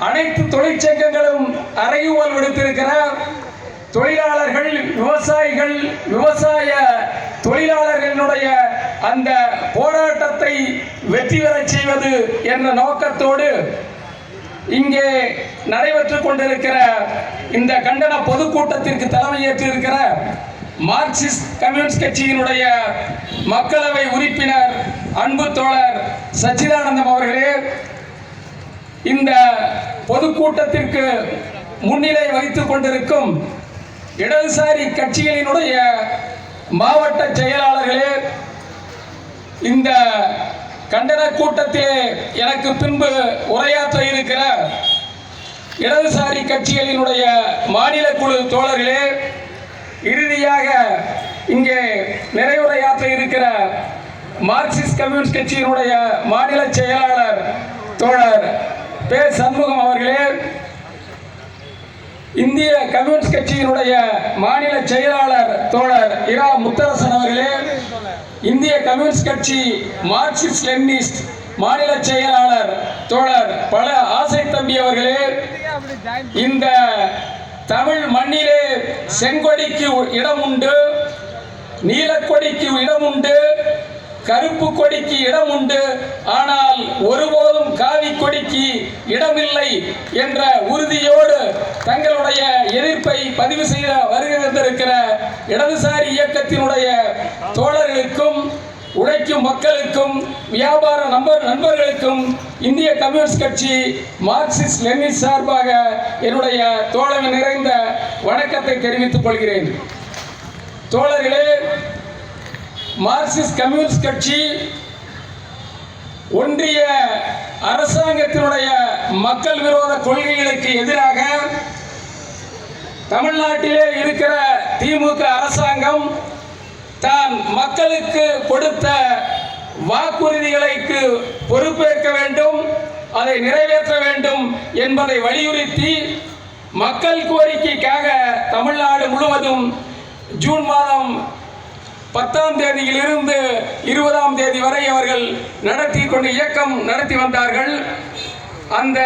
அனைத்து தொழிற்சங்கங்களும் அறைகூவல் விடுத்திருக்கிறார். தொழிலாளர்கள், விவசாயிகள், விவசாய தொழிலாளர்களுடைய அந்த போராட்டத்தை வெற்றி பெறச் செய்வது என்ற நோக்கத்தோடு இங்கே நடைபெற்றுக் கொண்டிருக்கிற இந்த கண்டன பொதுக்கூட்டத்திற்கு தலைமையேற்றிருக்கிற மார்க்சிஸ்ட் கம்யூனிஸ்ட் கட்சியினுடைய மக்களவை உறுப்பினர் அன்பு தோழர் சச்சிதானந்தம் அவர்களே, இந்த பொதுக்கூட்டத்திற்கு முன்னிலை வகித்துக் கொண்டிருக்கும் இடதுசாரி கட்சிகளினுடைய மாவட்ட செயலாளர்களே, இந்த கண்டன கூட்டத்திலே எனக்கு பின்பு உரையாற்ற இருக்கிற இடதுசாரி கட்சிகளினுடைய மாநில குழு தோழர்களே, இறுதியாக இங்கே நிறைவுரையாற்ற இருக்கிற மார்க்சிஸ்ட் கம்யூனிஸ்ட் கட்சியினுடைய மாநில செயலாளர் தோழர் பே சண்முகம் அவர்களே, இந்திய கம்யூனிஸ்ட் கட்சியினுடைய மாநில செயலாளர் தோழர் இரா முத்தரசன் அவர்களே, இந்திய கம்யூனிஸ்ட் கட்சி மார்க்சிஸ்ட் லெனினிஸ்ட் மாநில செயலாளர் தோழர் பல ஆசை தம்பி அவர்களே, இந்த தமிழ் மண்ணிலே செங்கொடிக்கு இடம் உண்டு, நீலக்கொடிக்கு இடம் உண்டு, கருப்பு கொடிக்கு இடம் உண்டு, ஆனால் ஒருபோதும் காவி கொடிக்கு இடமில்லை என்ற உறுதியோடு தங்களுடைய எதிர்ப்பை பதிவு செய்ய வருகின்ற இடதுசாரி இயக்கத்தினுடைய தோழர்களுக்கும், உழைக்கும் மக்களுக்கும், வியாபார நண்பர்களுக்கும் இந்திய கம்யூனிஸ்ட் கட்சி மார்க்சிஸ்ட் லெனினிஸ்ட் சார்பாக என்னுடைய தோழமை நிறைந்த வணக்கத்தை தெரிவித்துக் கொள்கிறேன். தோழர்களே, மார்க்சிஸ்ட் கம்யூனிஸ்ட் கட்சி ஒன்றிய அரசாங்கத்தினுடைய மக்கள் விரோத கொள்கைகளுக்கு எதிராக தமிழ்நாட்டிலே இருக்கிற திமுக அரசாங்கம் தான் மக்களுக்கு கொடுத்த வாக்குறுதிகளுக்கு பொறுப்பேற்க வேண்டும், அதை நிறைவேற்ற வேண்டும் என்பதை வலியுறுத்தி மக்கள் கோரிக்கைக்காக தமிழ்நாடு முழுவதும் ஜூன் மாதம் 10ஆம் தேதியிலிருந்து 20ஆம் தேதி வரை அவர்கள் இயக்கம் நடத்தி வந்தார்கள். அந்த